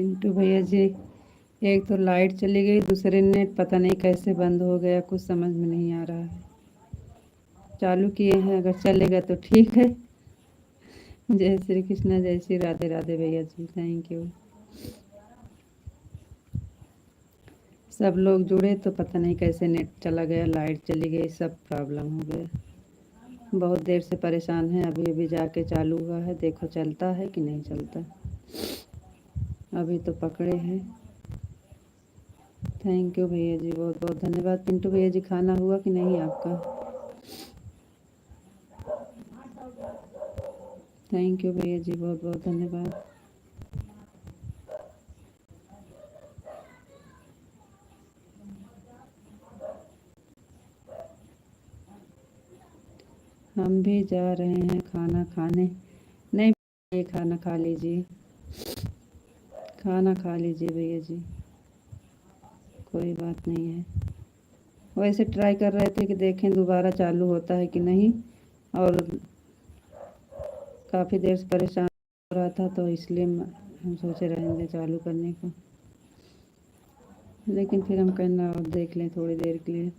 पिंटू भैया जी, एक तो लाइट चली गई, दूसरे नेट पता नहीं कैसे बंद हो गया, कुछ समझ में नहीं आ रहा है। चालू किए हैं, अगर चलेगा तो ठीक है। जय श्री कृष्णा, जय श्री राधे राधे भैया जी, थैंक यू। सब लोग जुड़े तो पता नहीं कैसे नेट चला गया, लाइट चली गई, सब प्रॉब्लम हो गया। बहुत देर से परेशान है, अभी अभी जाके चालू हुआ है, देखो चलता है कि नहीं चलता। अभी तो पकड़े हैं। थैंक यू भैया जी, बहुत बहुत धन्यवाद। पिंटू भैया जी, खाना हुआ कि नहीं आपका? थैंक यू भैया जी, बहुत बहुत धन्यवाद। हम भी जा रहे हैं खाना खाने। नहीं, ये खाना खा लीजिए, खाना खा लीजिए भैया जी, कोई बात नहीं है। वैसे ट्राई कर रहे थे कि देखें दोबारा चालू होता है कि नहीं, और काफ़ी देर से परेशान हो रहा था, तो इसलिए हम सोचे रहेंगे चालू करने को, लेकिन फिर हम कहना और देख लें थोड़ी देर के लिए।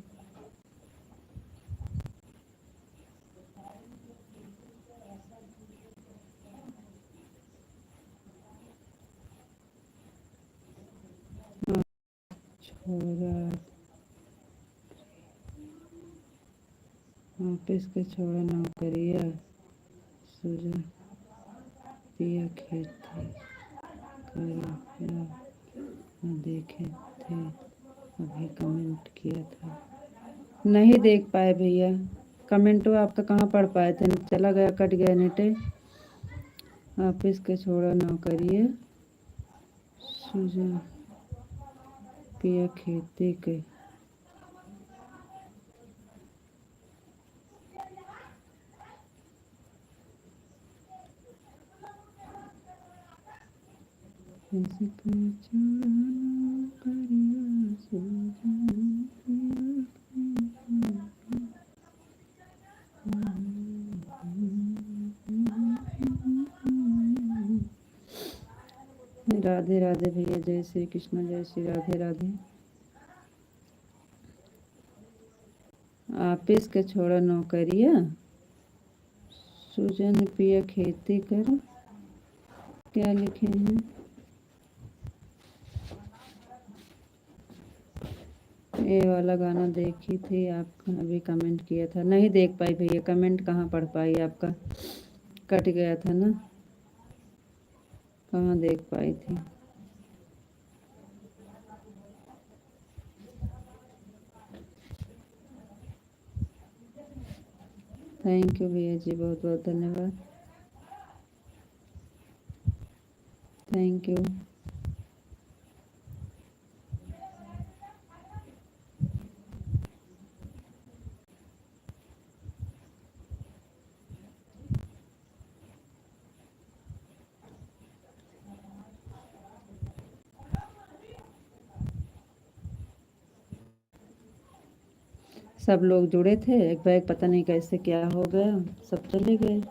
छोरा ऑफिस के छोड़ा नौकरिया, सूझा पिया खेती करा या न देखे थे, अभी कमेंट किया था। नहीं देख पाए भैया, कमेंट तो आपका कहाँ पढ़ पाए थे, चला गया, कट गया नेटे। ऑफिस के छोड़ा नौकरिया, सूझा पिया खेती के। ऐसे कोई छोड़ा नौकरिया, सूझा पिया राधे राधे भैया, जय श्री कृष्ण, जय श्री राधे राधे। ऑफिस के छोड़ा नौकरिया, सूजन पिया खेती कर, क्या लिखे हैं? ये वाला गाना देखी थी, आपका अभी कमेंट किया था, नहीं देख पाई भैया, कमेंट कहाँ पढ़ पाई आपका, कट गया था ना, कहाँ देख पाई थी। थैंक यू भैया जी, बहुत बहुत धन्यवाद। Thank you. सब लोग जुड़े थे, एक बैग पता नहीं कैसे क्या हो गया, सब चले गए।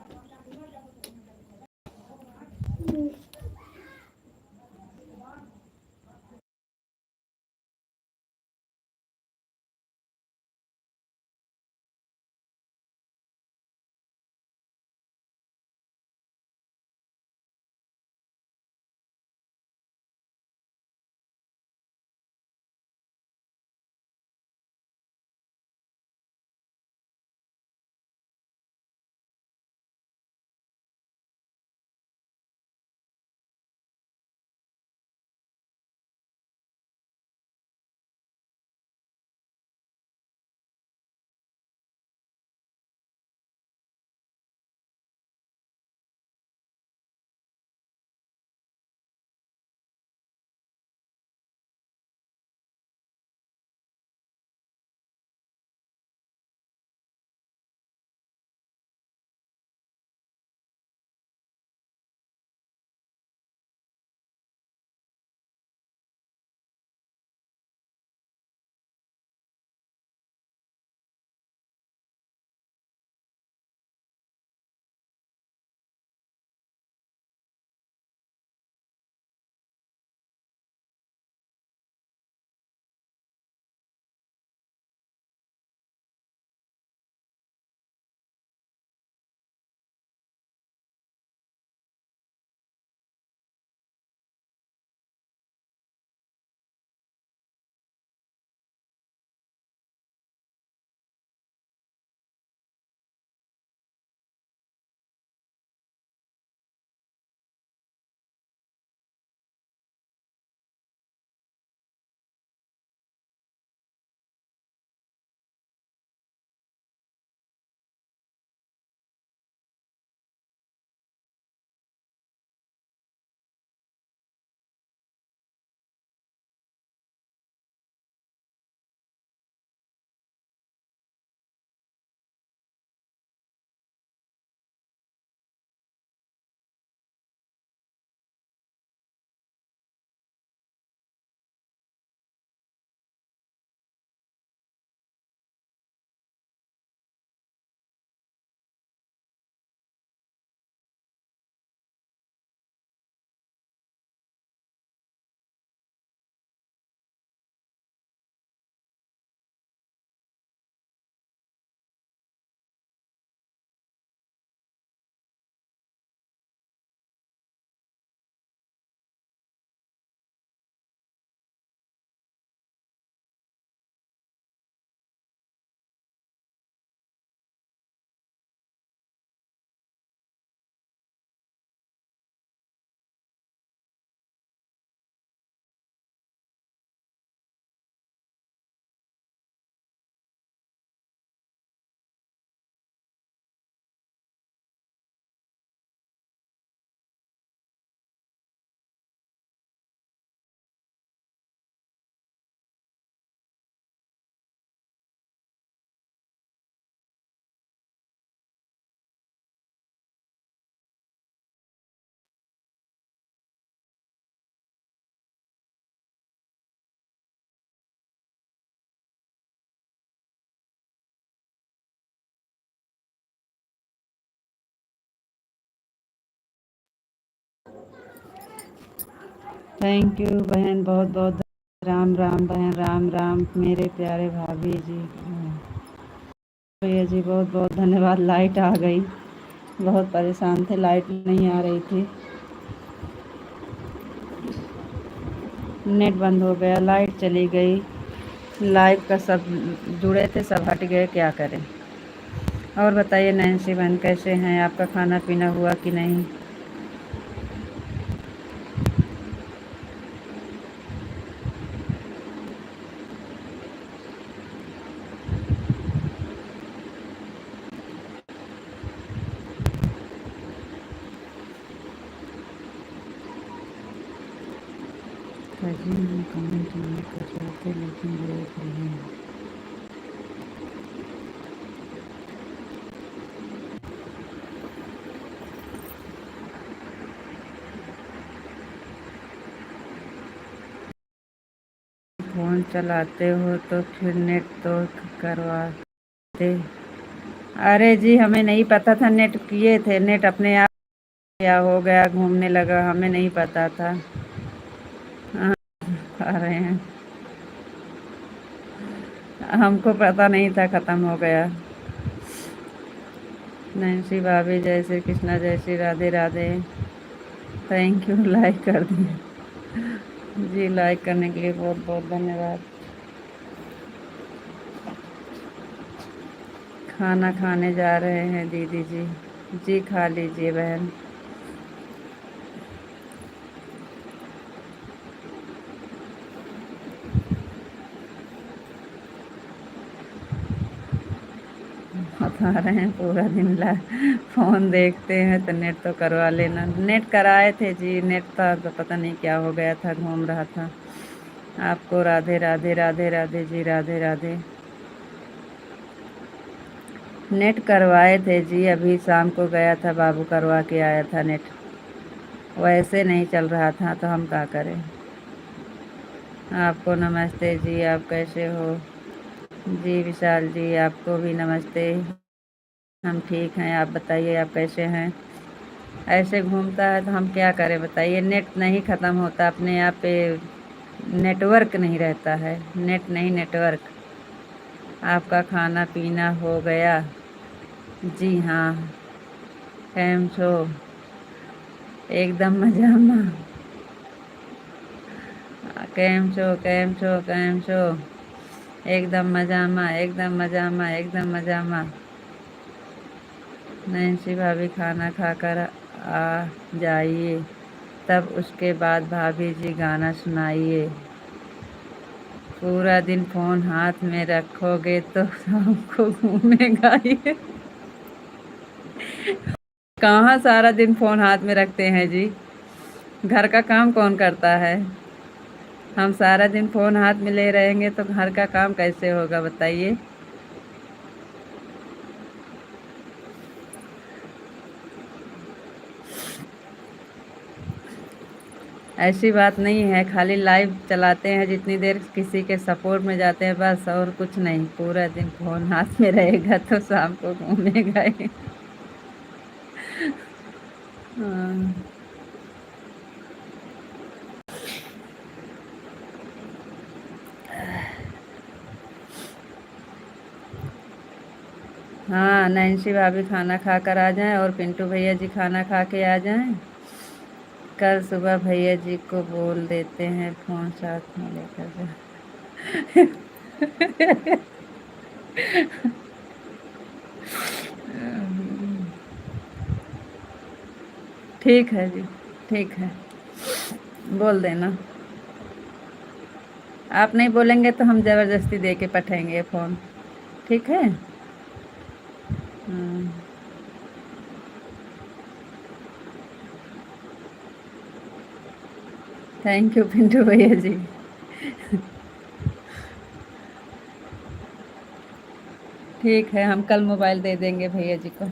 थैंक यू बहन, बहुत बहुत राम राम बहन, राम राम मेरे प्यारे भाभी जी। भैया जी बहुत बहुत धन्यवाद। लाइट आ गई, बहुत परेशान थे, लाइट नहीं आ रही थी, नेट बंद हो गया, लाइट चली गई, लाइव का सब जुड़े थे सब हट गए, क्या करें। और बताइए नैन्सी बहन कैसे हैं, आपका खाना पीना हुआ कि नहीं? कजी हम कमेंट नहीं कर रहे थे लेकिन देख रहे हैं। फ़ोन चलाते हो तो फिर नेट तो करवाते। अरे जी हमें नहीं पता था, नेट किए थे, नेट अपने आप क्या हो गया, घूमने लगा, हमें नहीं पता था। हाँ, आ रहे हैं, हमको पता नहीं था ख़त्म हो गया। नैन्सी भाभी जय श्री कृष्णा, जय Shri Radhe Radhe. Thank you, like कर दिए जी, लाइक करने के लिए बहुत बहुत धन्यवाद। खाना खाने जा रहे हैं दीदी जी। जी खा लीजिए बहन। बता रहे हैं पूरा दिन ला फ़ोन देखते हैं तो नेट तो करवा लेना। नेट कराए थे जी, नेट था तो पता नहीं क्या हो गया था, घूम रहा था। आपको राधे राधे, राधे राधे जी, राधे राधे। नेट करवाए थे जी, अभी शाम को गया था, बाबू करवा के आया था नेट। वैसे नहीं चल रहा था तो हम क्या करें। आपको नमस्ते जी, आप कैसे हो? जी विशाल जी आपको भी नमस्ते। हम ठीक हैं, आप बताइए आप कैसे हैं? ऐसे घूमता है तो हम क्या करें बताइए, नेट नहीं ख़त्म होता अपने आप पे, नेटवर्क नहीं रहता है, नेट नहीं नेटवर्क। आपका खाना पीना हो गया? जी हाँ। कैम छो? एकदम मजा में। कैम छो, कैम छो, कैम छो? एकदम मजा में, एकदम मजा में, एकदम मजा में। नैन्सी भाभी खाना खाकर आ जाइए, तब उसके बाद भाभी जी गाना सुनाइए। पूरा दिन फ़ोन हाथ में रखोगे तो शाम को घूमेगा ये। कहाँ सारा दिन फ़ोन हाथ में रखते हैं जी, घर का काम कौन करता है? हम सारा दिन फ़ोन हाथ में ले रहेंगे तो घर का काम कैसे होगा बताइए। ऐसी बात नहीं है, खाली लाइव चलाते हैं जितनी देर किसी के सपोर्ट में जाते हैं बस, और कुछ नहीं। पूरा दिन फ़ोन हाथ में रहेगा तो शाम को घूमेगा ही। हाँ। हाँ नैन्सी भाभी खाना खा कर आ जाएं और पिंटू भैया जी खाना खा के आ जाएं। कल सुबह भैया जी को बोल देते हैं फ़ोन साथ में लेकर जा। ठीक है जी, ठीक है, बोल देना। आप नहीं बोलेंगे तो हम ज़बरदस्ती दे के पठाएंगे फ़ोन, ठीक है? थैंक यू पिंटू भैया जी। ठीक है, हम कल मोबाइल दे देंगे भैया जी को।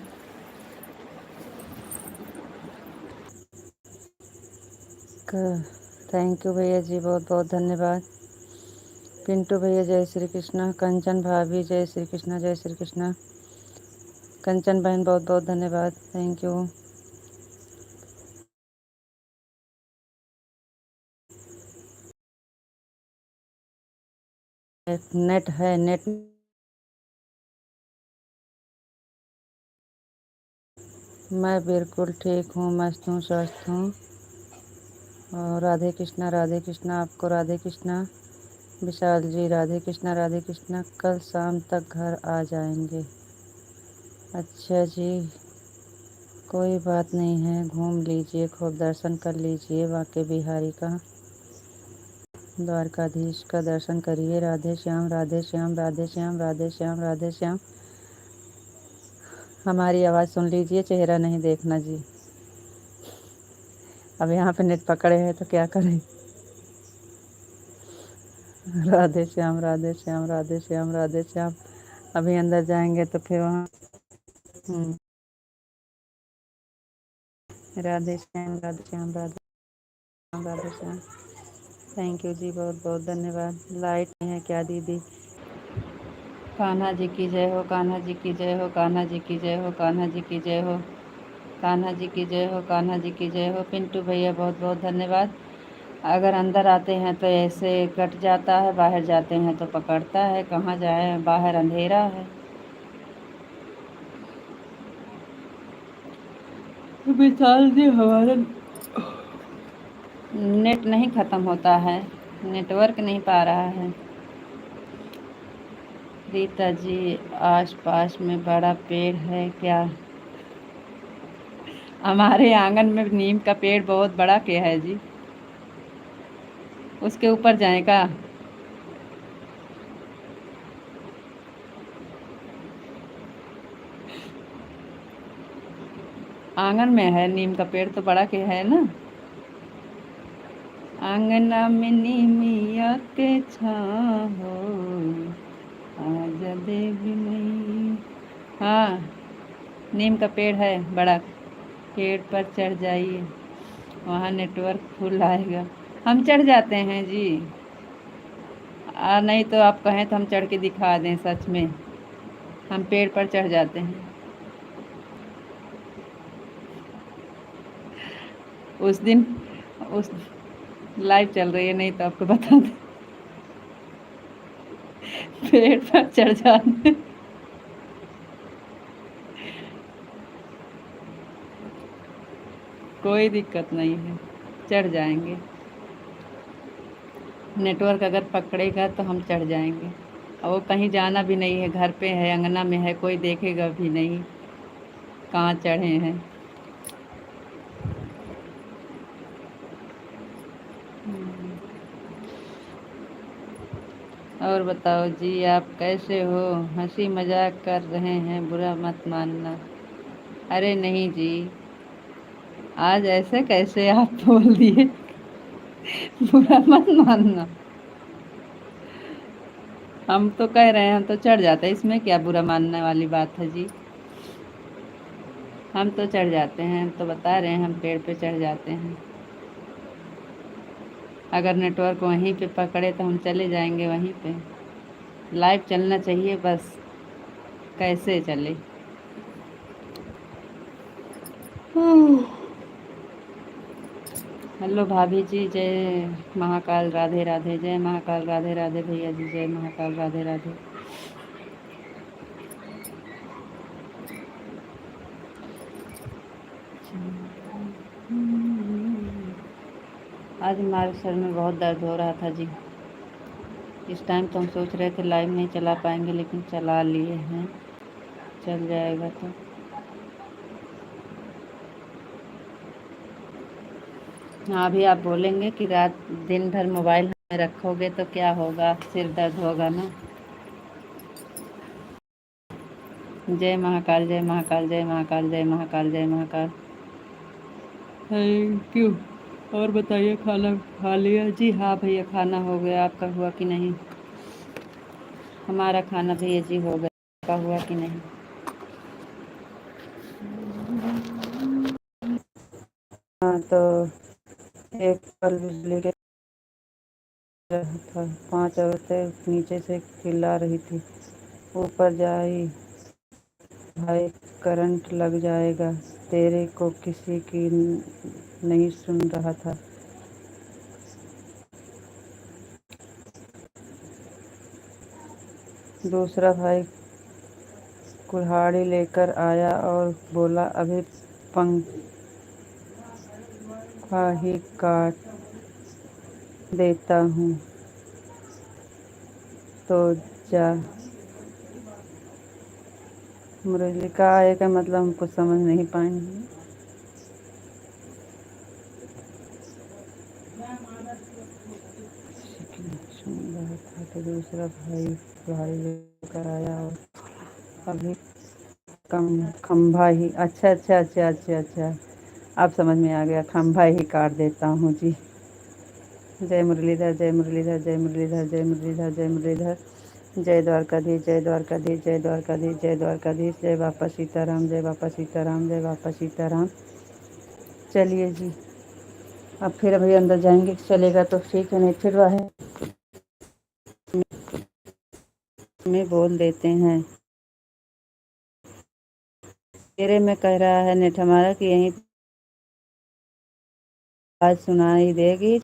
थैंक यू भैया जी, बहुत बहुत धन्यवाद। पिंटू भैया जय श्री कृष्णा, कंचन भाभी जय श्री कृष्णा, जय श्री कृष्णा। कंचन बहन बहुत बहुत धन्यवाद, थैंक यू। नेट है नेट। मैं बिल्कुल ठीक हूँ, मस्त हूँ, स्वस्थ हूँ। और राधे कृष्णा, राधे कृष्णा। आपको राधे कृष्णा। विशाल जी, राधे कृष्णा, राधे कृष्णा। कल शाम तक घर आ जाएंगे। अच्छा जी, कोई बात नहीं है, घूम लीजिए, खूब दर्शन कर लीजिए बांके बिहारी का, द्वारकाधीश का दर्शन करिए। राधे श्याम, राधे श्याम, राधे श्याम, राधे श्याम, राधे श्याम। हमारी आवाज़ सुन लीजिए, चेहरा नहीं देखना जी। अब यहाँ पे नेट पकड़े हैं तो क्या करें। राधे श्याम, राधे श्याम, राधे श्याम, राधे श्याम। अभी अंदर जाएंगे तो फिर वहाँ राधे श्याम, राधे श्याम, राधे श्याम, राधे श्याम। थैंक यू जी, बहुत बहुत धन्यवाद। लाइट नहीं है क्या दीदी? कान्हा जी की जय हो, कान्हा जी की जय हो, कान्हा जी की जय हो, कान्हा जी की जय हो, कान्हा जी की जय हो, कान्हा जी की जय हो। पिंटू भैया बहुत बहुत धन्यवाद। अगर अंदर आते हैं तो ऐसे कट जाता है, बाहर जाते हैं तो पकड़ता है। कहाँ जाए, बाहर अंधेरा है। विशाल जी, हमारा नेट नहीं ख़त्म होता है, नेटवर्क नहीं पा रहा है। रीता जी, आस पास में बड़ा पेड़ है क्या? हमारे आंगन में नीम का पेड़ बहुत बड़ा के है जी, उसके ऊपर जाए का? आंगन में है नीम का पेड़ तो बड़ा के है ना। आंगना में नीमिया के छाहो, आजा देवी नहीं। हाँ, नीम का पेड़ है बड़ा, पेड़ पर चढ़ जाइए, वहाँ नेटवर्क फुल आएगा। हम चढ़ जाते हैं जी। नहीं तो आप कहें तो हम चढ़ के दिखा दें, सच में हम पेड़ पर चढ़ जाते हैं। उस दिन उस लाइव चल रही है, नहीं तो आपको बता दें। पेड़ पर चढ़ जाते, कोई दिक्कत नहीं है, चढ़ जाएंगे। नेटवर्क अगर पकड़ेगा तो हम चढ़ जाएंगे। और वो कहीं जाना भी नहीं है, घर पे है, अंगना में है, कोई देखेगा भी नहीं कहाँ चढ़े हैं। और बताओ जी, आप कैसे हो? हंसी मजाक कर रहे हैं, बुरा मत मानना। अरे नहीं जी, आज ऐसे कैसे आप बोल दिए? बुरा मत मानना। हम तो कह रहे हैं, हम तो चढ़ जाते हैं, इसमें क्या बुरा मानने वाली बात है जी। हम तो चढ़ जाते हैं, हम तो बता रहे हैं, हम पेड़ पे चढ़ जाते हैं। अगर नेटवर्क वहीं पे पकड़े तो हम चले जाएंगे वहीं पे। लाइव चलना चाहिए बस, कैसे चले। हेलो भाभी जी, जय महाकाल, राधे राधे। जय महाकाल, राधे राधे भैया जी, जय महाकाल, राधे राधे। आज हमारे सर में बहुत दर्द हो रहा था जी। इस टाइम तो हम सोच रहे थे लाइव नहीं चला पाएंगे, लेकिन चला लिए हैं, चल जाएगा तो। हाँ, अभी आप बोलेंगे कि रात दिन भर मोबाइल में रखोगे तो क्या होगा, सिर दर्द होगा ना। जय महाकाल, जय महाकाल, जय महाकाल, जय महाकाल, जय महाकाल। Thank you. और बताइए, खाना खा लिया जी? हाँ भैया, खाना हो गया, आपका हुआ कि नहीं? हमारा खाना भैया जी हो गया, आपका हुआ कि नहीं? हाँ, तो एक कल बिजली के रहा था, 5 औरतें नीचे से चिल्ला रही थी, ऊपर जाई भाई, करंट लग जाएगा तेरे को। किसी की नहीं सुन रहा था। दूसरा भाई कुल्हाड़ी लेकर आया और बोला, अभी पंखा ही काट देता हूँ, तो जा। मुरली का आए का मतलब हम कुछ समझ नहीं पाएंगे। सुन रहा था कि दूसरा भाई कुल्हाड़ी लेकर आया और अभी खंभा ही, अच्छा अच्छा अच्छा अच्छा अच्छा, अब समझ में आ गया, खंभा ही काट देता हूँ जी। जय मुरलीधर, जय मुरलीधर, जय मुरलीधर, जय मुरलीधर, जय मुरलीधर। जय द्वारकाधीश, जय द्वारकाधीश, जय द्वारकाधीश, जय द्वारकाधीश। जय बापा सीताराम, जय बापा सीताराम, जय बापा सीताराम। चलिए जी, अब फिर अभी अंदर जाएंगे, चलेगा तो ठीक है, नहीं फिर वह में बोल देते हैं। तेरे में कह रहा है नेट हमारा कि यहीं आज सुनाई देगी।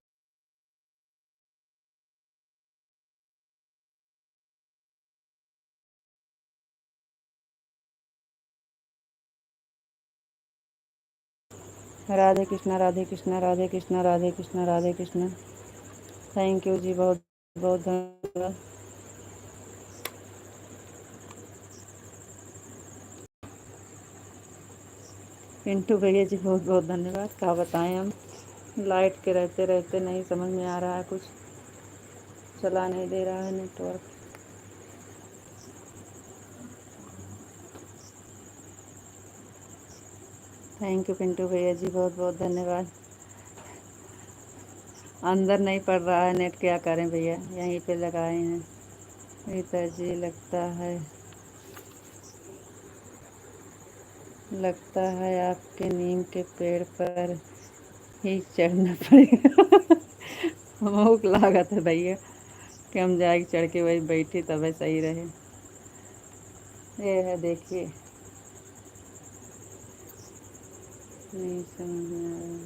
राधे कृष्णा, राधे कृष्णा, राधे कृष्णा, राधे कृष्णा, राधे कृष्णा। थैंक यू जी, बहुत बहुत धन्यवाद। पिंटू भैया जी बहुत बहुत धन्यवाद। क्या बताएं हम, लाइट के रहते रहते नहीं समझ में आ रहा है, कुछ चला नहीं दे रहा है नेटवर्क। थैंक यू पिंटू भैया जी, बहुत बहुत धन्यवाद। अंदर नहीं पड़ रहा है नेट, क्या करें भैया, यहीं पे लगाए हैं। रीता जी, लगता है आपके नीम के पेड़ पर ही चढ़ना पड़ेगा। भूख लागत है भैया कि हम जाके चढ़ के वही बैठे तब सही रहे। ये है देखिए, नहीं समझ में आ रहा,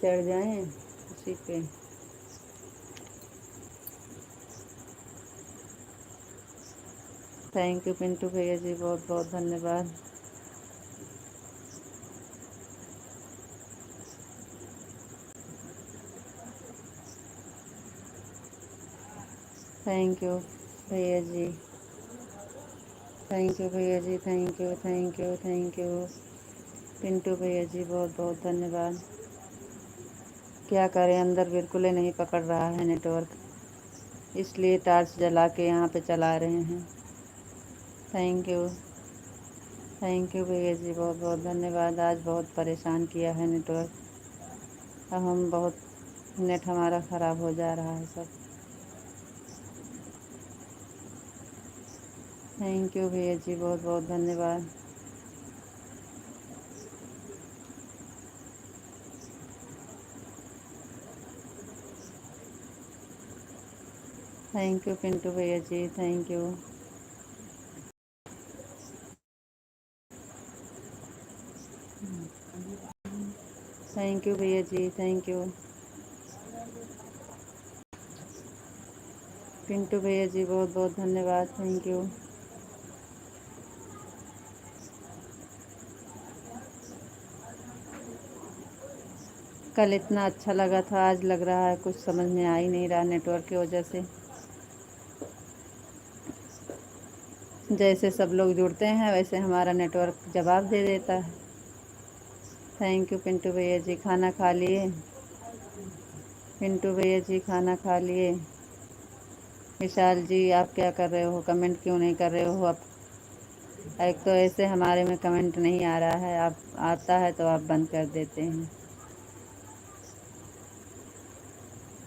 चढ़ जाएं उसी पे। थैंक यू पिंटू भैया जी, बहुत बहुत धन्यवाद। थैंक यू भैया जी, थैंक यू भैया जी, thank you thank you thank you. Pintu भैया जी बहुत बहुत धन्यवाद। क्या करें, अंदर बिल्कुल ही नहीं पकड़ रहा है नेटवर्क, इसलिए टार्च जला के यहाँ पे चला रहे हैं। थैंक यू, थैंक यू भैया जी, बहुत बहुत धन्यवाद। आज बहुत परेशान किया है नेटवर्क, अब हम बहुत, नेट हमारा ख़राब हो जा रहा है सब। थैंक यू भैया जी, बहुत बहुत धन्यवाद। थैंक यू पिंटू भैया जी, थैंक यू। थैंक यू भैया जी, थैंक यू। पिंटू भैया जी बहुत बहुत धन्यवाद, थैंक यू। कल इतना अच्छा लगा था, आज लग रहा है कुछ समझ में आ ही नहीं रहा नेटवर्क की वजह से। जैसे सब लोग जुड़ते हैं वैसे हमारा नेटवर्क जवाब दे देता है। थैंक यू पिंटू भैया जी, खाना खा लिए? पिंटू भैया जी खाना खा लिए? विशाल जी आप क्या कर रहे हो, कमेंट क्यों नहीं कर रहे हो? आप एक तो ऐसे हमारे में कमेंट नहीं आ रहा है, आप आता है तो आप बंद कर देते हैं।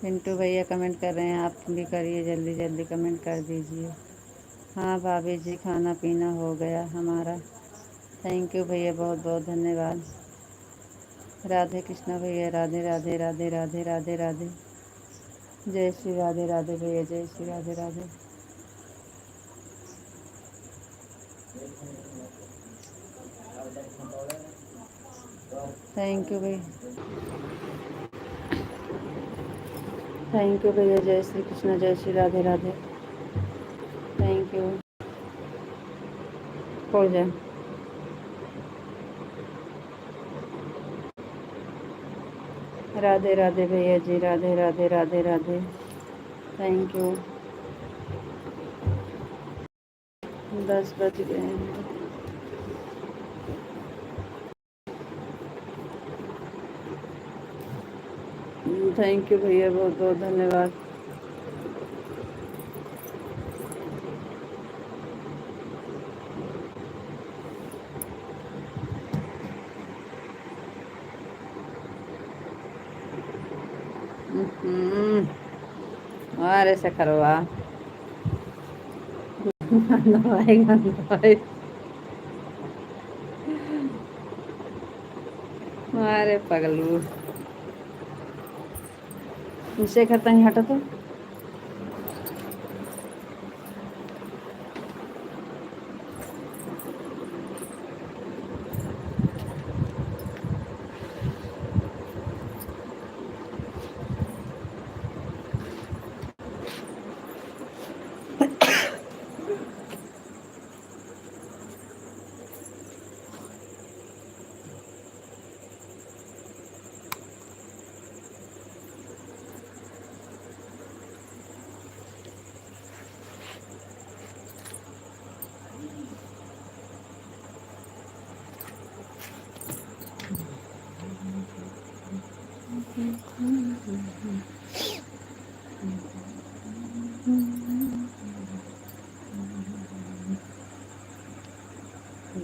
पिंटू भैया कमेंट कर रहे हैं, आप भी करिए, जल्दी जल्दी कमेंट कर दीजिए। हाँ भाभी जी, खाना पीना हो गया हमारा। थैंक यू भैया, बहुत बहुत धन्यवाद। राधे कृष्णा भैया, राधे राधे राधे राधे राधे राधे। जय श्री राधे राधे भैया, जय श्री राधे राधे। थैंक यू भैया, थैंक यू भैया, जय श्री कृष्णा, जय श्री राधे राधे। हो जाए। राधे राधे भैया जी, राधे राधे राधे राधे। Thank you. 10 बज गए हैं। थैंक यू भैया, बहुत बहुत धन्यवाद। अरे सकरवा गंदवाई गंदवाई। अरे पगलू शेखर तहीं हटो तो।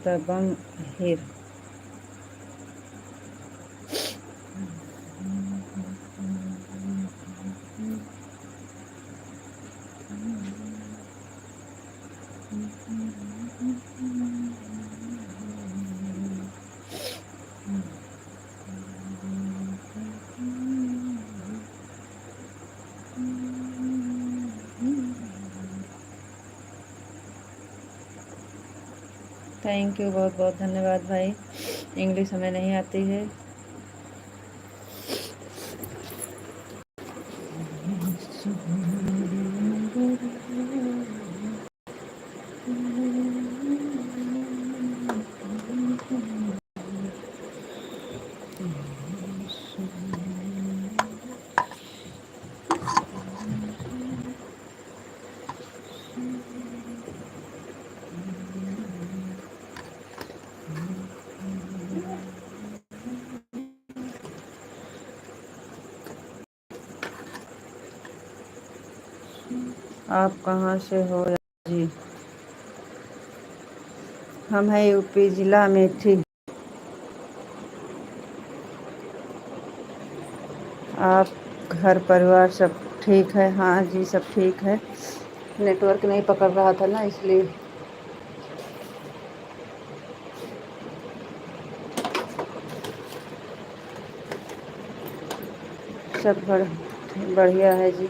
दबंग हिर। थैंक यू, बहुत बहुत धन्यवाद भाई। इंग्लिश हमें नहीं आती है। आप कहाँ से हो जी? हम हैं यूपी, जिला अमेठी। आप घर परिवार सब ठीक है? हाँ जी, सब ठीक है। नेटवर्क नहीं पकड़ रहा था ना, इसलिए। सब बढ़िया है जी।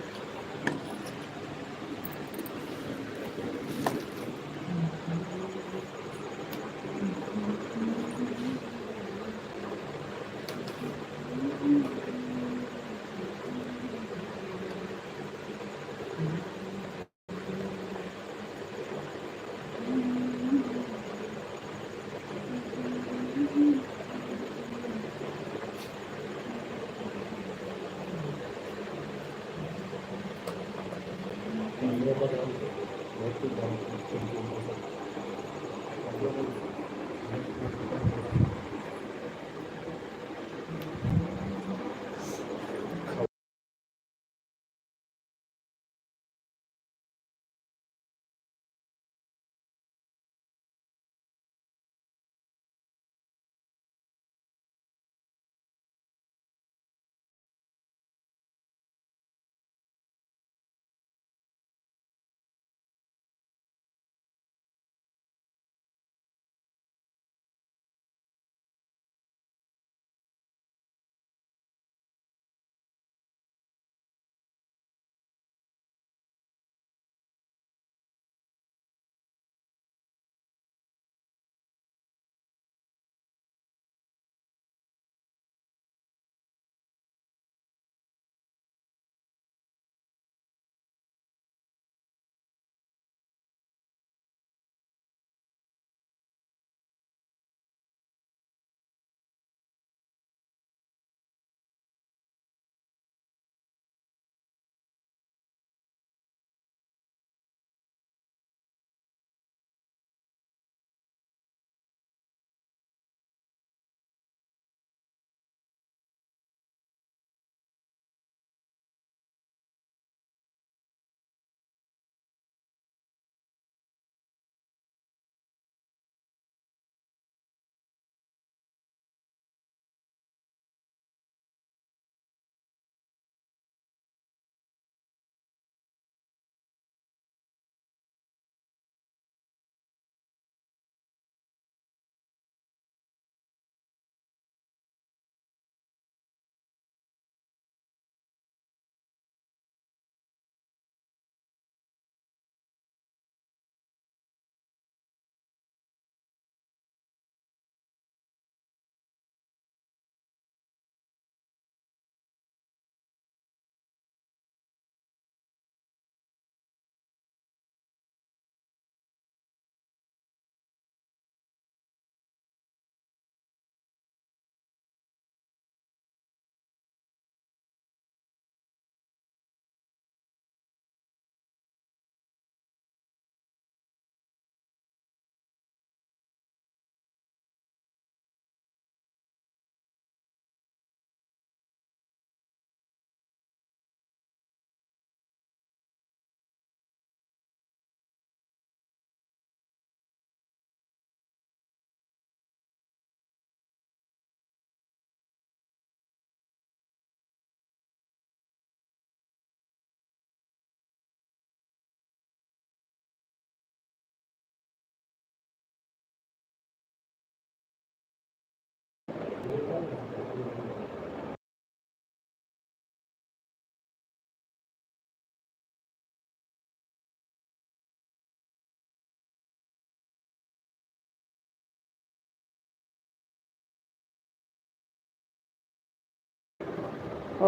ओम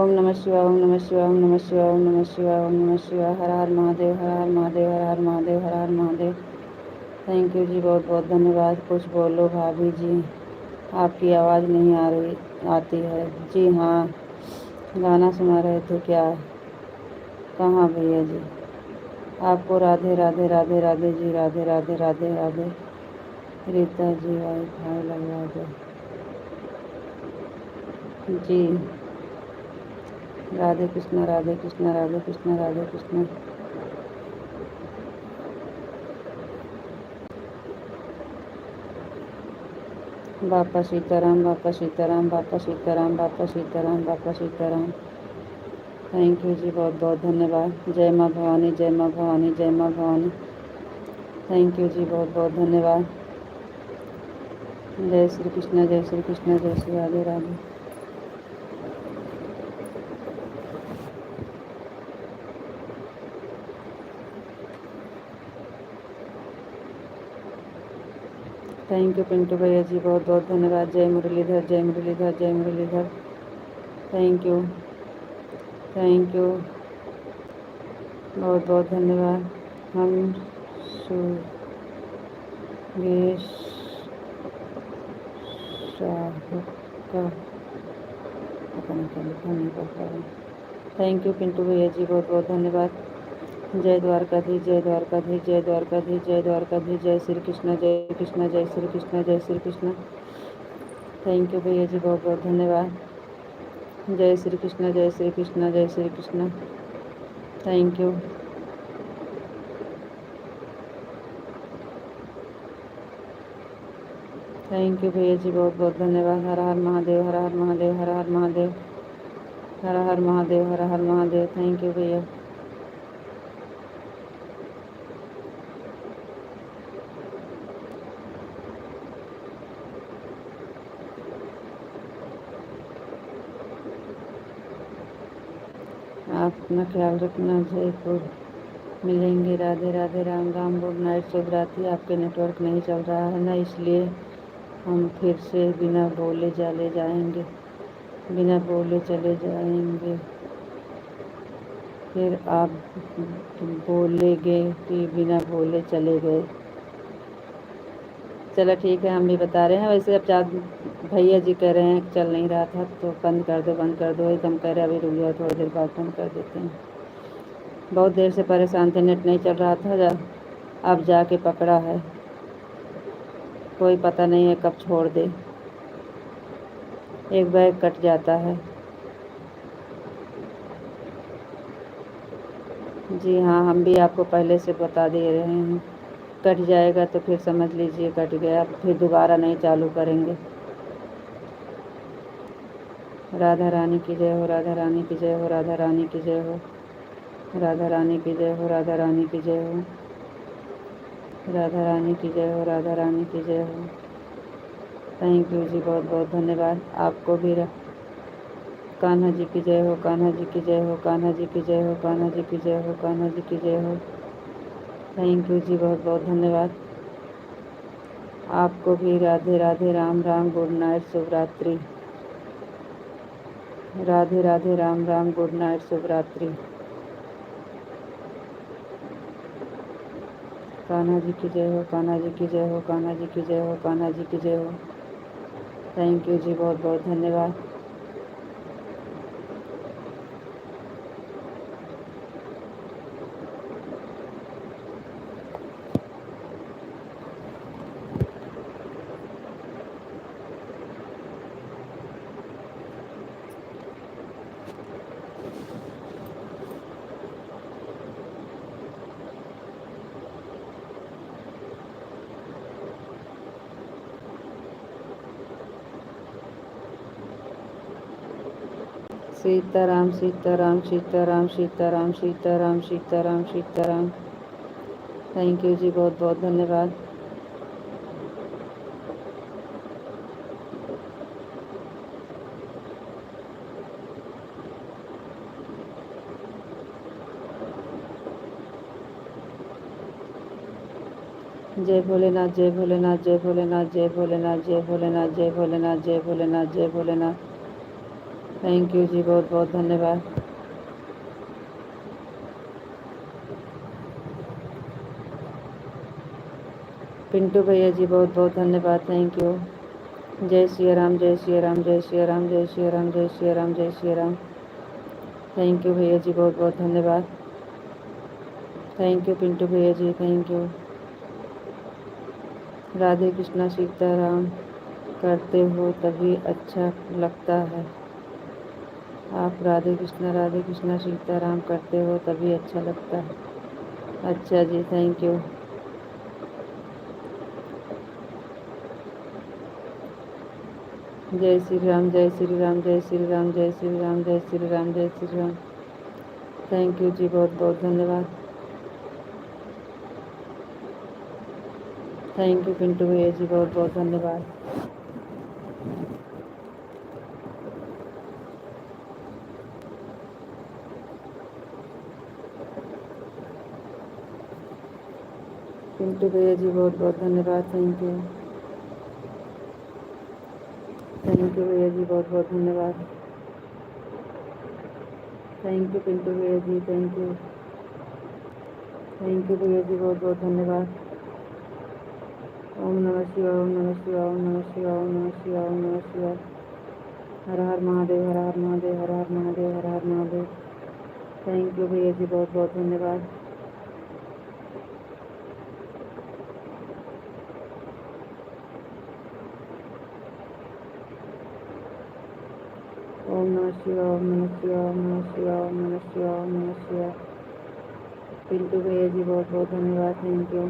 नमः शिवाय, ओम नमः शिवाय, ओम नमः शिवाय, ओम नमः शिवाय, ओम नमः शिवाय। हर हर महादेव, हर हर महादेव, हर हर महादेव, हर हर महादेव। थैंक यू जी, बहुत बहुत धन्यवाद। कुछ बोलो भाभी जी, आपकी आवाज़ नहीं आ रही आती है। जी हाँ, गाना सुना रहे थे क्या? कहाँ भैया जी? आपको राधे राधे राधे राधे जी, राधे राधे राधे राधे। रीता जी वाईफाई लगवा दो जी। राधे कृष्णा, राधे कृष्णा, राधे कृष्णा, राधे कृष्णा। बापा सीताराम, बापा सीताराम, बापा सीताराम, बापा सीताराम, बापा सीताराम। थैंक यू जी, बहुत बहुत धन्यवाद। जय माँ भवानी, जय माँ भवानी, जय माँ भवानी। थैंक यू जी, बहुत बहुत धन्यवाद। जय श्री कृष्ण, जय श्री कृष्ण, जय श्री राधे राधे। थैंक यू पिंटू भैया जी, बहुत बहुत धन्यवाद। जय मुरलीधर, जय मुरलीधर, जय Murlidhar. Thank you, thank you, बहुत बहुत धन्यवाद। हम सुगेश साहब का पता नहीं क्या लिखा, नहीं पढ़ पा रहा हूँ। थैंक यू पिंटू भैया जी, बहुत बहुत धन्यवाद। जय द्वारकाधीश, जय द्वारकाधीश, जय द्वारकाधीश, जय द्वारकाधीश। जय श्री कृष्ण, जय कृष्ण, जय श्री कृष्ण, जय श्री कृष्ण। थैंक यू भैया जी, बहुत बहुत धन्यवाद। जय श्री कृष्ण, जय श्री कृष्ण, जय Shri Krishna. Thank you. Thank you भैया जी, बहुत बहुत धन्यवाद। हर हर महादेव, हर हर महादेव, हर हर महादेव, हर हर महादेव, हर हर महादेव। थैंक यू भैया। आप अपना ख्याल रखना। जयपुर मिलेंगे। राधे राधे, राम राम, गुड नाइट, शुभ रात्रि। आपके नेटवर्क नहीं चल रहा है ना, इसलिए हम फिर से बिना बोले चले जाएंगे, बिना बोले चले जाएंगे। फिर आप बोलेंगे कि बिना बोले चले गए। चलो ठीक है, हम भी बता रहे हैं। वैसे अब चार भैया जी कह रहे हैं चल नहीं रहा था तो बंद कर दो, बंद कर दो। एकदम कह रहे अभी रुक जाओ, थोड़ी देर बाद बंद कर देते हैं। बहुत देर से परेशान थे, नेट नहीं चल रहा था। अब जाके पकड़ा है, कोई पता नहीं है कब छोड़ दे। एक बैग कट जाता है। जी हाँ, हम भी आपको पहले से बता दे रहे हैं, कट जाएगा तो फिर समझ लीजिए कट गया, फिर दोबारा नहीं चालू करेंगे। राधा रानी की जय हो, राधा रानी की जय हो, राधा रानी की जय हो, राधा रानी की जय हो, राधा रानी की जय हो, राधा रानी की जय हो, राधा रानी की जय हो। थैंक यू जी, बहुत बहुत धन्यवाद। आपको भी कान्हा जी की जय हो, कान्हा जी की जय हो, कान्हा जी की जय हो, कान्हा जी की जय हो, कान्हा जी की जय हो। थैंक यू जी, बहुत बहुत धन्यवाद। आपको भी राधे राधे, राम राम, गुड नाइट, शुभ रात्रि। राधे राधे, राम राम, गुड नाइट, शुभ रात्रि। कान्हा जी की जय हो, कान्हा जी की जय हो, कान्हा जी की जय हो, कान्हा जी की जय हो। थैंक यू जी, बहुत बहुत धन्यवाद। सीताराम, सीताराम, सीताराम, सीताराम, सीताराम, सीताराम, सीताराम। थैंक यू जी, बहुत बहुत धन्यवाद। जय भोलेनाथ, जय भोलेनाथ, जय भोलेनाथ, जय भोलेनाथ, जय भोलेनाथ, जय भोलेनाथ, जय भोलेनाथ, जय भोलेनाथ। थैंक यू जी, बहुत बहुत धन्यवाद। पिंटू भैया जी, बहुत बहुत धन्यवाद, थैंक यू। जय श्री राम, जय श्री राम, जय श्री राम, जय श्री राम, जय श्री राम, जय श्री राम। थैंक यू भैया जी, बहुत बहुत धन्यवाद। थैंक यू पिंटू भैया जी, थैंक यू। राधे कृष्णा सीताराम करते हो तभी अच्छा लगता है। आप राधे कृष्णा सीताराम करते हो तभी अच्छा लगता है। अच्छा जी, थैंक यू। जय श्री राम, जय श्री राम, जय श्री राम, जय श्री राम, जय श्री राम, जय श्री राम। थैंक यू जी, बहुत बहुत धन्यवाद। थैंक यू पिंटू भैया जी, बहुत बहुत धन्यवाद। पिंटू भैया जी, बहुत बहुत धन्यवाद, थैंक यू। थैंक यू भैया जी, बहुत बहुत धन्यवाद। थैंक यू पिंटू भैया जी, थैंक यू। थैंक यू भैया जी, बहुत बहुत धन्यवाद। ओम नमः शिवाय, ओम नमः शिवाय, ओम नमः शिवाय, ओम नमः शिवाय, ओम नमः शिवाय। हर हर महादेव, हर हर महादेव, हर हर महादेव, हर हर महादेव। थैंक यू भैया जी, बहुत बहुत धन्यवाद। ओम नमः शिवाय, ओम नमः शिवाय, ओम नमः शिवाय, ओम नमः शिवाय, ओम नमः शिवाय। पिंटू भैया जी, बहुत बहुत धन्यवाद, थैंक यू।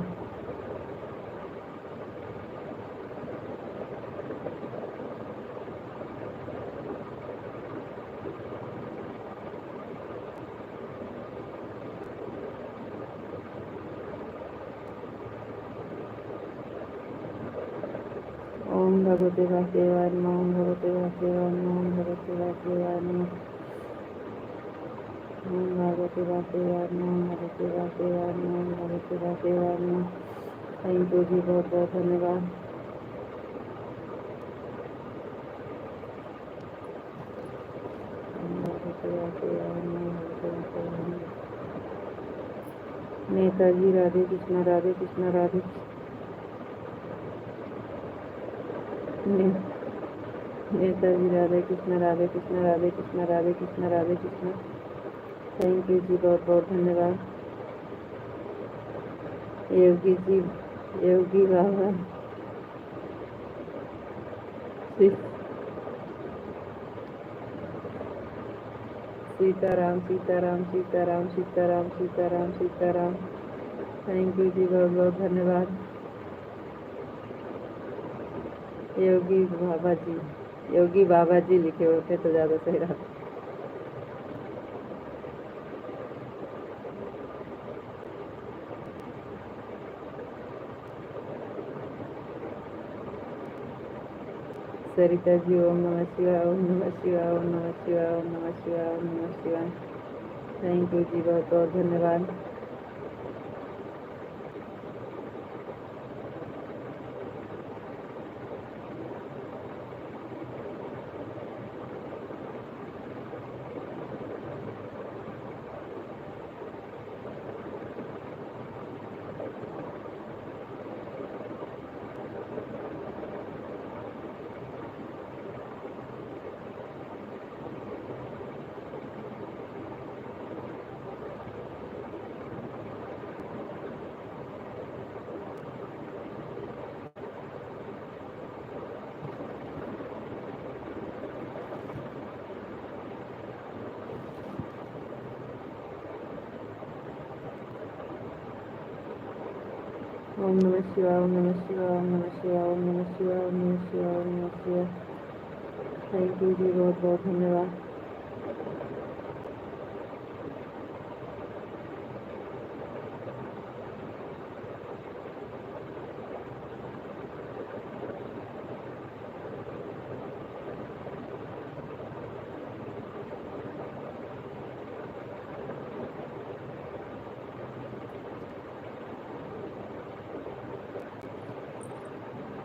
ओम भगवते वासुदेवाय नमः, ओम भगवते वासुदेवाय नमः, ओम भगवते वासुदेवाय नमः, ओम भगवते वासुदेवाय नमः, ओम भगवते वासुदेवाय नमः, ओम भगवते वासुदेवाय नमः। थैंक यू जी, बहुत बहुत धन्यवाद। ओम भगवते वासुदेवाय नमः, ओम भगवते वासुदेवाय नमः। नेताजी राधे कृष्णा, राधे कृष्णा, राधे कृष्ण। नेताजी राधे कृष्णा, राधे कृष्णा, राधे कृष्णा, राधे कृष्णा, राधे कृष्णा। थैंक यू जी, बहुत बहुत धन्यवाद। योगी जी, योगी बाबा, सीताराम सीताराम सीताराम सीताराम सीताराम सीताराम। थैंक यू जी, बहुत बहुत धन्यवाद। योगी बाबा जी, योगी बाबा जी लिखे होते तो ज़्यादा सही रहता। सरिता जी, ओम नमः शिवाय, ओम नमः शिवाय, ओम नमः शिवाय, ओम नमः शिवाय, ओम नमः शिवाय। थैंक यू जी, बहुत बहुत धन्यवाद। ओम नमः शिवाय, ओम नमः शिवाय, ओम नमः शिवाय, ओम नमः शिवाय, ओम नमः शिवाय, ओम नमः शिवाय। थैंक यू जी, बहुत बहुत धन्यवाद।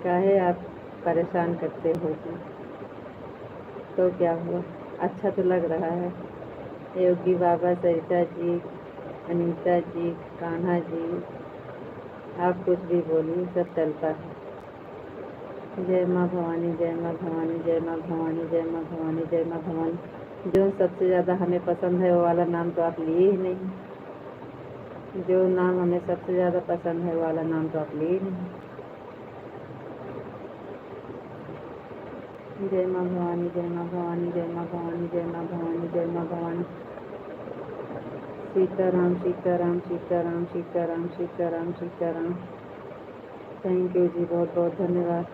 काहे आप परेशान करते हो जी? तो क्या हुआ, अच्छा तो लग रहा है। योगी बाबा, सरिता जी, अनीता जी, कान्हा जी, आप कुछ भी बोलिए, सब चलता है। जय माँ भवानी, जय माँ भवानी, जय माँ भवानी, जय माँ भवानी, जय माँ भवानी। जो सबसे ज़्यादा हमें पसंद है वो वाला नाम तो आप लिए ही नहीं। जो नाम हमें सबसे ज़्यादा पसंद है वो वाला नाम तो आप लिए ही नहीं। जय माँ भवानी, जय माँ भवानी, जय माँ भवानी, जय माँ भवानी, जय माँ भवानी। सीताराम, सीताराम, सीताराम, सीताराम, सीताराम, सीताराम। थैंक यू जी, बहुत बहुत धन्यवाद।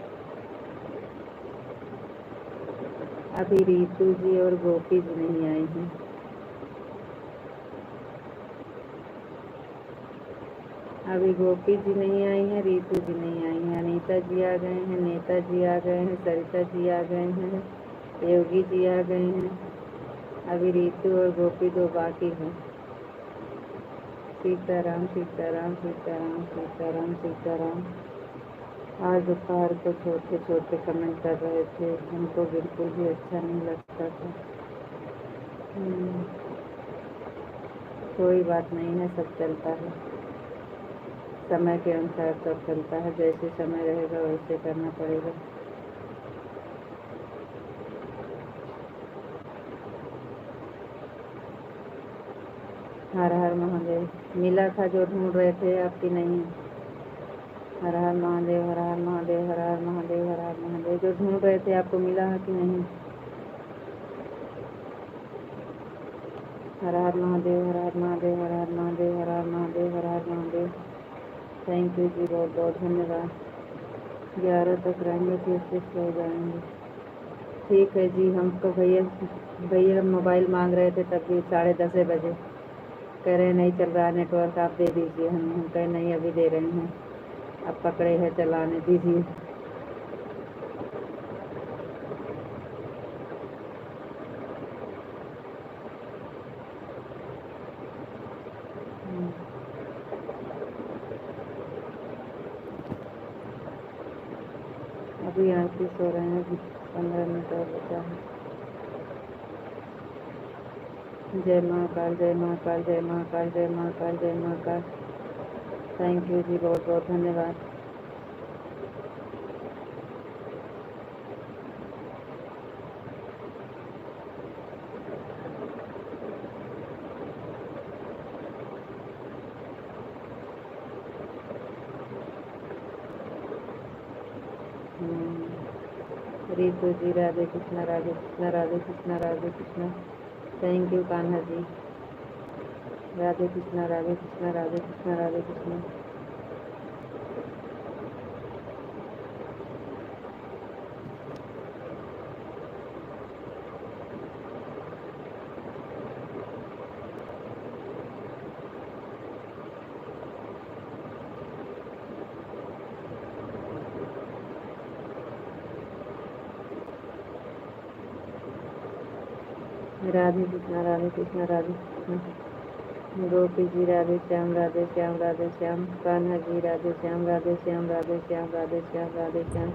अभी रीतू जी और गोपी जी नहीं आई हैं। अभी गोपी जी नहीं आई हैं, रीतू जी नहीं आई हैं। अनीता जी आ गए हैं, नेता जी आ गए हैं, सरिता जी आ गए हैं, योगी जी आ गए हैं। अभी रीतू और गोपी दो बाकी हैं। सीताराम, सीताराम, सीताराम, सीताराम, सीताराम। आज दोपहर को छोटे छोटे कमेंट कर रहे थे, हमको बिल्कुल भी अच्छा नहीं लगता था। कोई बात नहीं है, सब चलता है, समय के अनुसार सब चलता है। जैसे समय रहेगा वैसे करना पड़ेगा। हर हर महादेव। मिला था जो ढूंढ रहे थे, आपकी नहीं। हर हर महादेव, हर हर महादेव, हर हर महादेव, हर हर महादेव। जो ढूंढ रहे थे आपको मिला है कि नहीं? हर हर महादेव, हर हर महादेव, हर हर महादेव, हर हर महादेव, हर हर महादेव। थैंक यू जी, बहुत बहुत धन्यवाद। 11 तक रहेंगे, फिर से सो जाएंगे। ठीक है जी। हमको भैया मोबाइल मांग रहे थे, तब भी 10:30 बजे कह रहे नहीं चल रहा नेटवर्क, आप दे दीजिए। हम कहे नहीं, अभी दे रहे हैं, अब पकड़े हैं, चलाने दीजिए। अभी आरती सो रहे हैं, 15 मिनट और बचा है। जय महाकाल, जय महाकाल, जय महाकाल, जय महाकाल, जय महाकाल। थैंक यू जी, बहुत बहुत धन्यवाद। Ritu ji, Radhe Krishna, Radhe Krishna, Radhe Krishna, Radhe Krishna. Thank you Kanha ji. Radhe Krishna, Radhe Krishna, Radhe Krishna, Radhe Krishna. Radhe Krishna, Radhe Krishna, Radhe Krishna. Gopi ji, Radhe Shyam, Radhe Shyam, Radhe Shyam. Kanha ji, Radhe Shyam, Radhe Shyam, Radhe Shyam, Radhe Shyam, Radhe Shyam.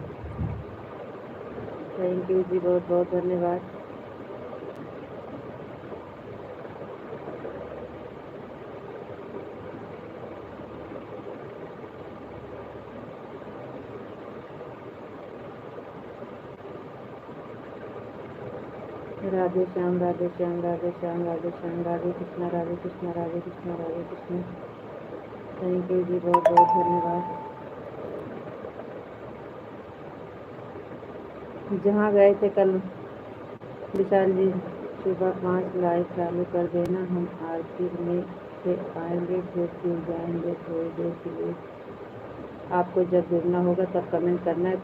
Thank you जी, बहुत बहुत धन्यवाद। राधे श्याम, राधे श्याम, राधे श्याम, राधे श्याम। राधे कृष्णा, राधे कृष्णा, राधे कृष्णा, राधे कृष्णा। थैंक यू जी, बहुत बहुत धन्यवाद। जहाँ गए थे कल विशाल जी, सुबह 5 लाइव चालू कर देना, हम आरती में से आएंगे, फिर जुड़ जाएंगे थोड़ी देर के लिए। आपको जब जुड़ना होगा तब कमेंट करना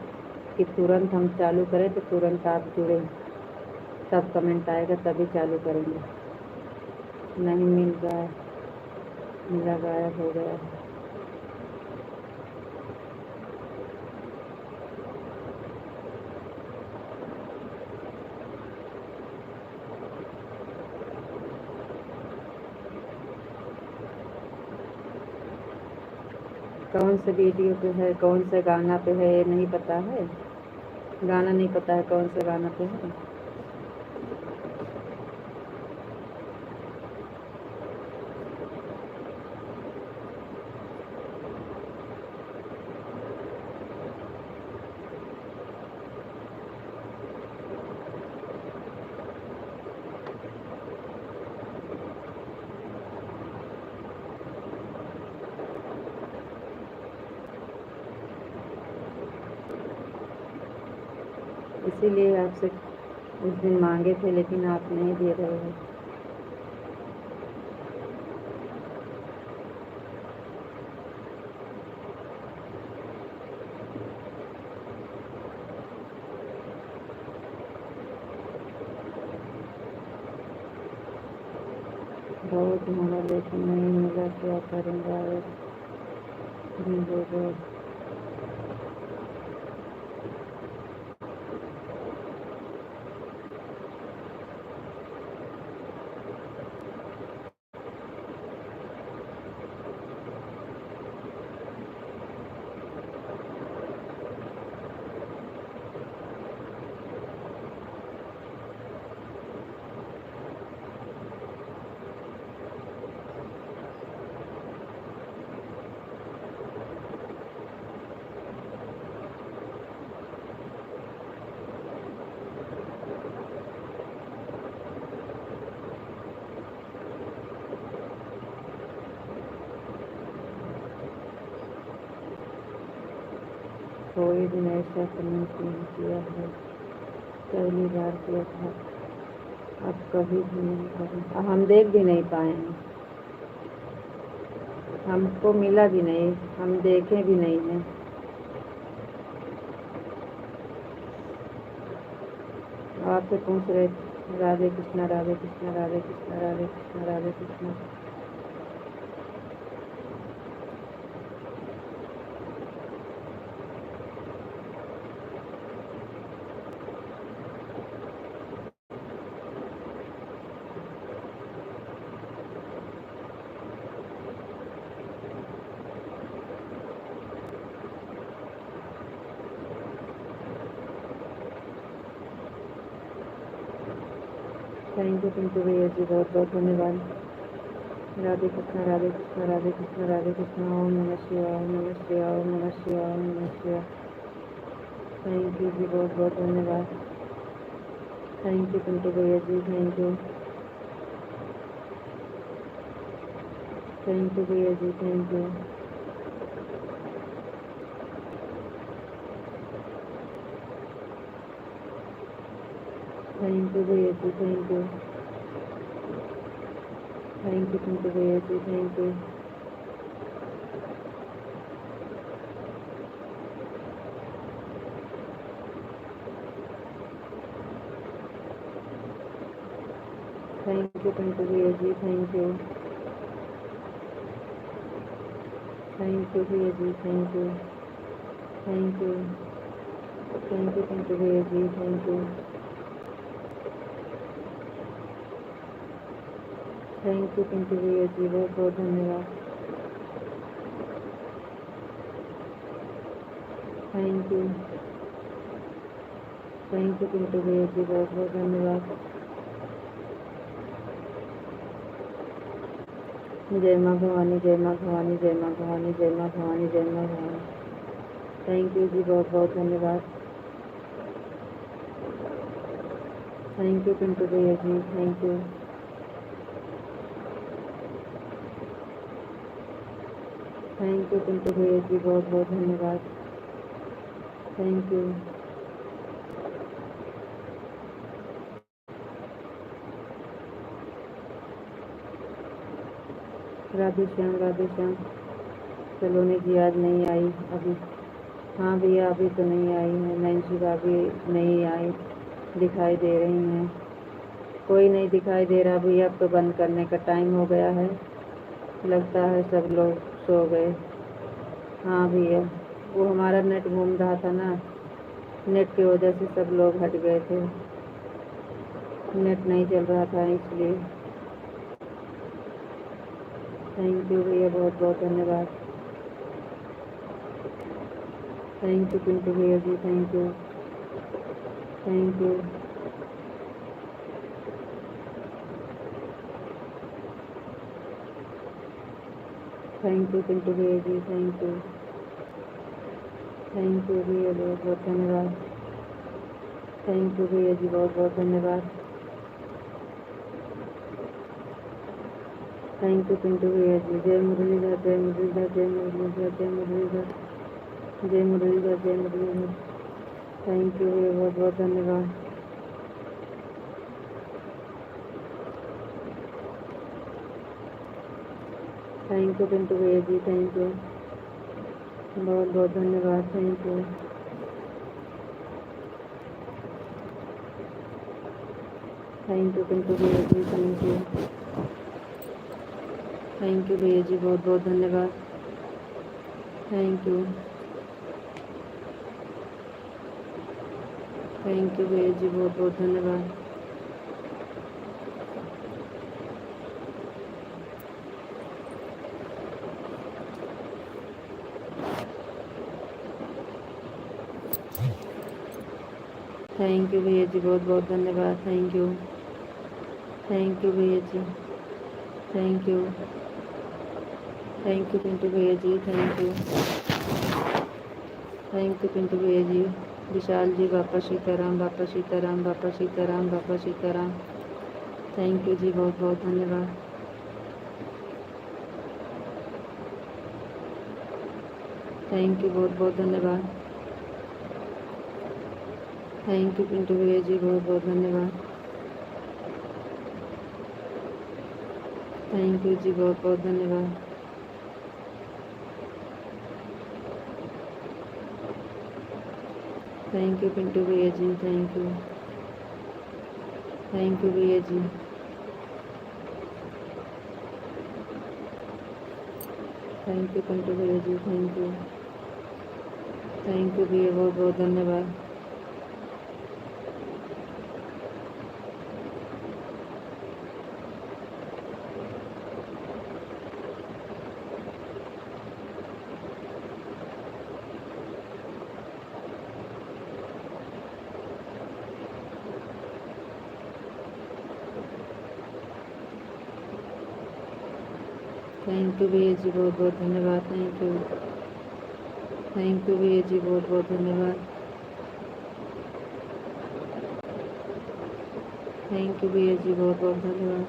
कि तुरंत हम चालू करें, तो तुरंत आप जुड़े, तब कमेंट आएगा, तभी चालू करेंगे। नहीं मिल रहा है, मिला, गायब हो गया है। कौन से वीडियो पे है, कौन से गाना पे है, ये नहीं पता है। गाना नहीं पता है कौन से गाना पे है। इसीलिए आपसे उस दिन मांगे थे, लेकिन आप नहीं दे रहे हो। बहुत मिला लेकिन नहीं मिला, क्या करेंगे और कोई दिन ऐसा कमेंट नहीं किया है, पहली बार किया था, अब कभी भी नहीं करें। हम देख भी नहीं पाए हैं, हमको मिला भी नहीं, हम देखे भी नहीं हैं। आपसे पूछ रहे राधे कृष्णा राधे कृष्णा राधे कृष्णा राधे कृष्णा राधे कृष्णा। थैंक यू पिंटू भैया जी, बहुत बहुत धन्यवाद। राधे कृष्णा राधे कृष्णा राधे कृष्णा राधे कृष्णा। ओम नमः शिवाय, ओम नमः शिवाय, ओम नमः शिवाय, ओम नमः शिवाय। थैंक यू जी, बहुत बहुत धन्यवाद। थैंक यू पिंटू भैया जी, थैंक यू। थैंक यू भैया जी, थैंक यू। थैंक यू भैया जी, thank you. Thank you Pintu भैया जी, thank you. Thank you Pintu भैया जी, थैंक यू। थैंक यू भैया जी, thank you. Thank you. Thank you Pintu भैया जी, thank you. Thank you Pintu भैया जी, बहुत बहुत धन्यवाद। Thank you. Thank you Pintu भैया जी, बहुत बहुत धन्यवाद। जय माँ भवानी, जय माँ भवानी, जय माँ भवानी, जय माँ भवानी, जय माँ भवानी। थैंक यू जी, बहुत बहुत धन्यवाद। थैंक यू पिंटू भैया जी, thank you. Thank you Pintu भैया जी, बहुत बहुत धन्यवाद। Thank you. राधे श्याम, राधे श्याम। सलोनी जी आज नहीं आई अभी। हाँ भैया, अभी तो नहीं आई है। नैन्सी भाभी नहीं आई, दिखाई दे रही हैं। कोई नहीं दिखाई दे रहा भैया, अब तो बंद करने का टाइम हो गया है। लगता है सब लोग सो गए। हाँ भैया, वो हमारा नेट घूम रहा था ना, नेट की वजह से सब लोग हट गए थे। नेट नहीं चल रहा था इसलिए। थैंक यू भैया, बहुत बहुत धन्यवाद। थैंक यू पिंटू भैया जी, thank you, thank you. Thank you Pintu भैया जी, थैंक यू, थैंक यू भैया, बहुत बहुत धन्यवाद। थैंक यू भैया जी, बहुत बहुत धन्यवाद। थैंक यू पिंटू भैया जी। जय मुरलीधर, जय मुरलीधर, जय मुरलीधर, जय मुरलीधर, जय मुरलीधर, जय मुरलीधर। थैंक यू भैया, बहुत बहुत धन्यवाद। थैंक यू पिंटू भैया जी, थैंक यू, बहुत बहुत धन्यवाद। Thank you, thank you Pintu भैया जी, थैंक यू, थैंक यू भैया जी, बहुत बहुत धन्यवाद। थैंक यू, थैंक यू भैया जी, बहुत बहुत धन्यवाद। थैंक यू भैया जी, बहुत बहुत धन्यवाद। थैंक यू, थैंक यू भैया जी, thank you, thank you Pintu भैया जी, thank you, thank you Pintu भैया जी। विशाल जी, बापा सीताराम, बापा सीताराम, बापा सीताराम, बापा सीताराम। थैंक यू जी, बहुत बहुत धन्यवाद। थैंक यू, बहुत बहुत धन्यवाद। थैंक यू पिंटू भैया जी, बहुत बहुत धन्यवाद। थैंक यू जी, बहुत बहुत धन्यवाद। थैंक यू पिंटू भैया जी, थैंक यू, थैंक यू भैया जी। थैंक यू पिंटू भैया जी, थैंक यू, थैंक यू भैया, बहुत बहुत धन्यवाद। थैंक यू भैया जी, बहुत बहुत धन्यवाद। थैंक यू, थैंक यू भैया जी, बहुत बहुत धन्यवाद। थैंक यू भैया जी, बहुत बहुत धन्यवाद।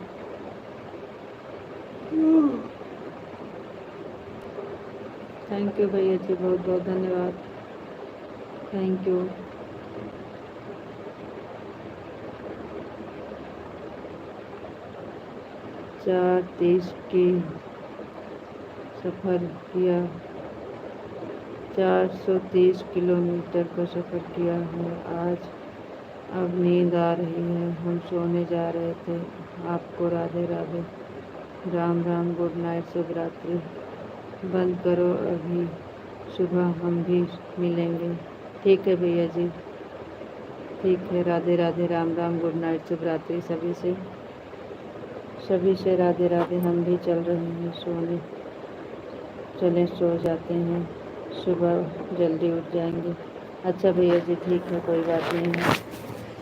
थैंक यू भैया जी, बहुत बहुत धन्यवाद। थैंक यू, 4:30 की सफ़र किया, 430 किलोमीटर का सफ़र किया है आज। अब नींद आ रही है, हम सोने जा रहे थे। आपको राधे राधे, राम राम, गुड नाइट, शुभ रात्रि। बंद करो अभी, सुबह हम भी मिलेंगे। ठीक है भैया जी, ठीक है। राधे राधे, राम राम, गुड नाइट, शुभ रात्रि सभी से राधे राधे। हम भी चल रहे हैं सोने, चलें सो जाते हैं, सुबह जल्दी उठ जाएंगे। अच्छा भैया जी, ठीक है, कोई बात नहीं है।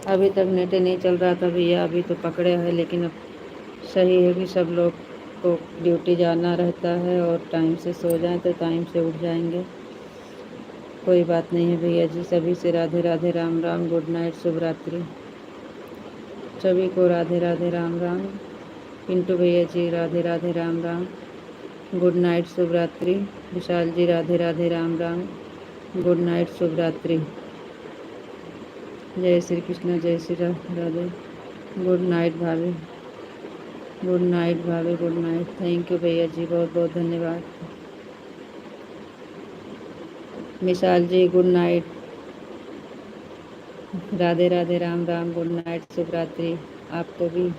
अभी तक नेट नहीं चल रहा था भैया, अभी तो पकड़े है, लेकिन अब सही है कि सब लोग को ड्यूटी जाना रहता है और टाइम से सो जाएं तो टाइम से उठ जाएंगे। कोई बात नहीं है भैया जी। सभी से राधे राधे, राम राम, गुड नाइट, शुभ रात्रि। सभी को राधे राधे, राम राम। पिंटू भैया जी, राधे राधे, राम राम, गुड नाइट, शुभ रात्रि। विशाल जी, राधे राधे, राम राम, गुड नाइट, शुभ रात्रि। जय श्री कृष्ण, जय श्री राधे। गुड नाइट भाभी, गुड नाइट भाभी, गुड नाइट। थैंक यू भैया जी, बहुत बहुत धन्यवाद। Vishal ji, good night, Radhe Radhe, Ram Ram, good night, शुभ रात्रि। आपको भी